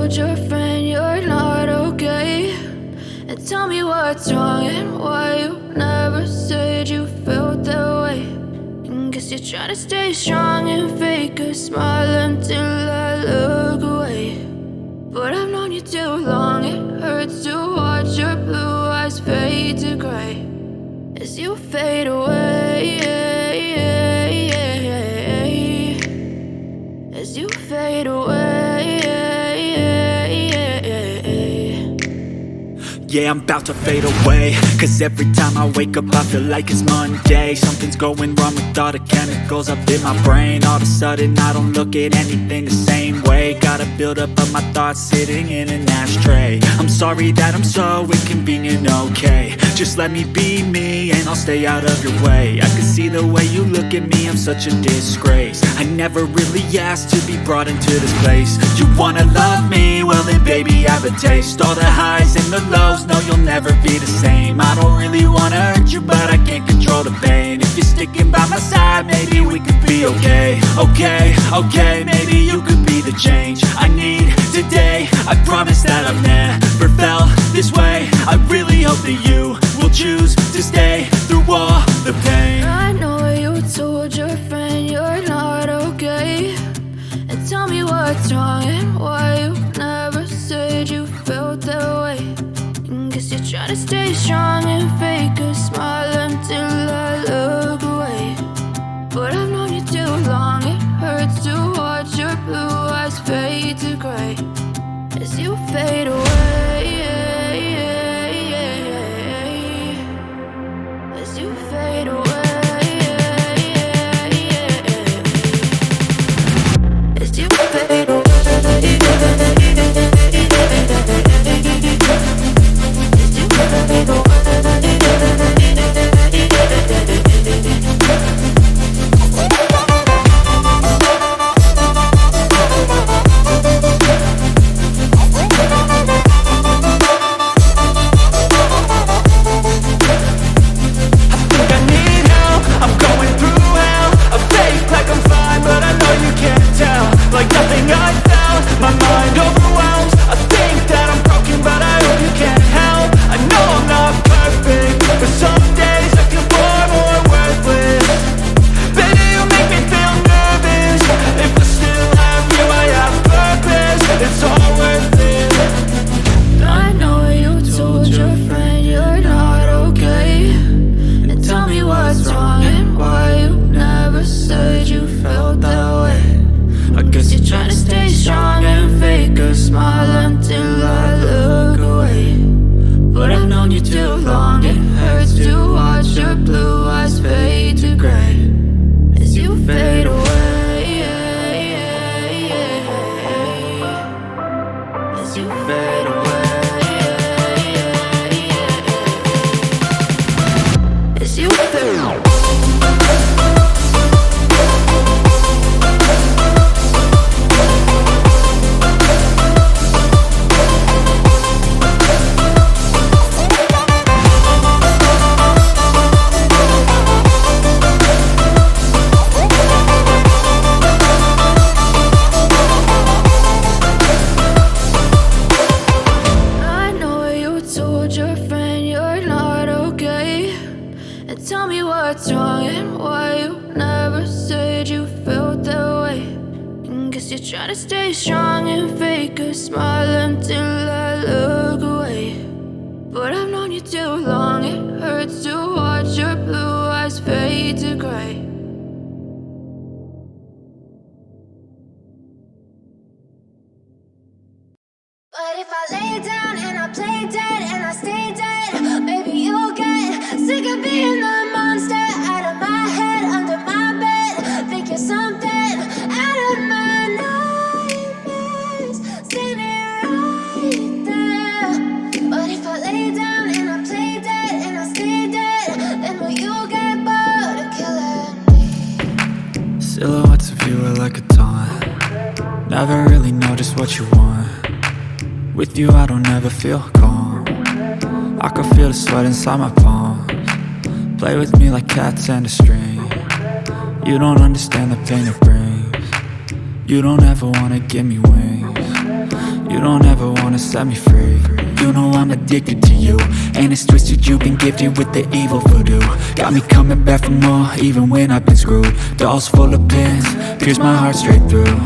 told your friend you're not okay? And tell me what's wrong and why you never said you felt that way. And guess you're trying to stay strong and fake a smile until I look away. But I've known you too long, it hurts to watch your blue eyes fade to gray as you fade away, as you fade away. Yeah, I'm about to fade away, cause every time I wake up I feel like it's Monday. Something's going wrong with all the chemicals up in my brain. All of a sudden I don't look at anything the same way. Got a build up of my thoughts sitting in an ashtray. I'm sorry that I'm so inconvenient, okay? Just let me be me and I'll stay out of your way. I can see the way you look at me, I'm such a disgrace. I never really asked to be brought into this place. You wanna love me? Well then baby, have a taste. All the highs and the lows, no, you'll never be the same. I don't really wanna hurt you, but I can't control the pain. If you're sticking by my side, maybe we could be okay. Okay, maybe you could be the change I need today. I promise that I've never felt this way. I really hope that you will choose to stay through all the pain. I know you told your friend you're not okay. And tell me what's wrong and why you never said you felt that way. Guess you're trying to stay strong and fake a smile until I look away. But I've known you too long, it hurts to watch your blue eyes fade to gray as you fade away, as you fade away, as you fade away. But if I lay down and I play dead and I stay dead, maybe you'll get sick of being the monster out of my head, under my bed. Think you're something out of my nightmares. See me right there. But if I lay down and I play dead and I stay dead, then will you get bored of killing me? Silhouettes of you are like a taunt. Never really know just what you want. With you I don't ever feel calm. I can feel the sweat inside my palms. Play with me like cats and a string. You don't understand the pain it brings. You don't ever wanna give me wings. You don't ever wanna set me free. You know I'm addicted to you, and it's twisted, you've been gifted with the evil voodoo. Got me coming back for more, even when I've been screwed. Dolls full of pins, pierce my heart straight through.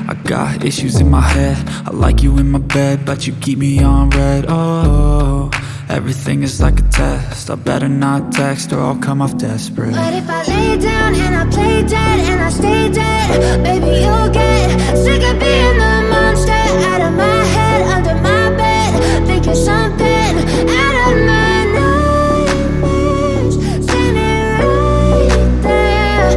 I got issues in my head, I like you in my bed, but you keep me on red. Oh, everything is like a test, I better not text or I'll come off desperate. But if I lay down and I play dead and I stay dead, baby, you'll get sick of being the monster out of my head, under my bed. Think you're something out of my nightmares, standing right there.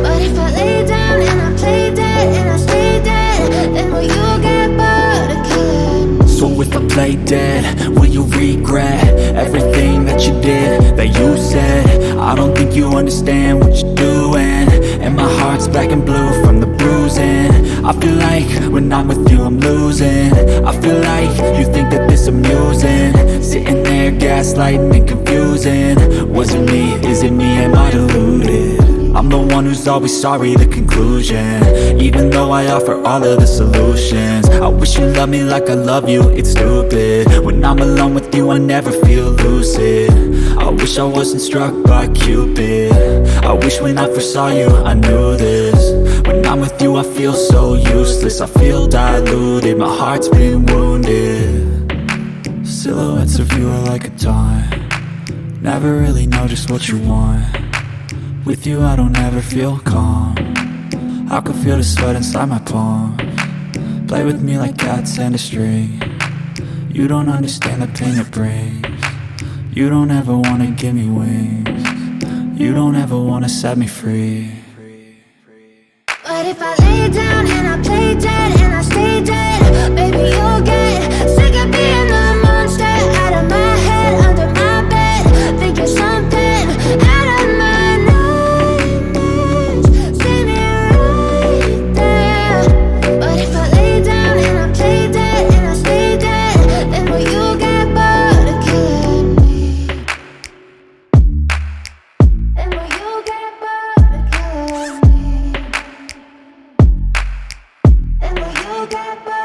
But if I lay down and I play dead and I stay dead, then will you get bored of killing? So if I play dead, will you regret everything that you did, that you said? I don't think you understand what you're doing, and my heart's black and blue from the bruising. I feel like when I'm with you I'm losing. I feel like you think that this amusing, sitting there gaslighting and confusing. Was it me? Is it me? Am I deluded? I'm the one who's always sorry, the conclusion, even though I offer all of the solutions. I wish you loved me like I love you, it's stupid. When I'm alone with you I never feel lucid. I wish I wasn't struck by Cupid. I wish when I first saw you I knew this. When I'm with you I feel so useless, I feel diluted, my heart's been wounded. Silhouettes of you are like a taunt, never really know just what you want. With you I don't ever feel calm, I can feel the sweat inside my palm. Play with me like cats and a string, you don't understand the pain it brings. You don't ever wanna give me wings, you don't ever wanna set me free. But if I lay down and I play dead and I stay dead, baby, you'll get sick of being the monster out of my head, under my bed. Think you're something out of my nightmares, standing right there. But if I lay down and I play dead and I stay dead, then will you get bored of killing me? Then will you get bored of killing me? And will you get back?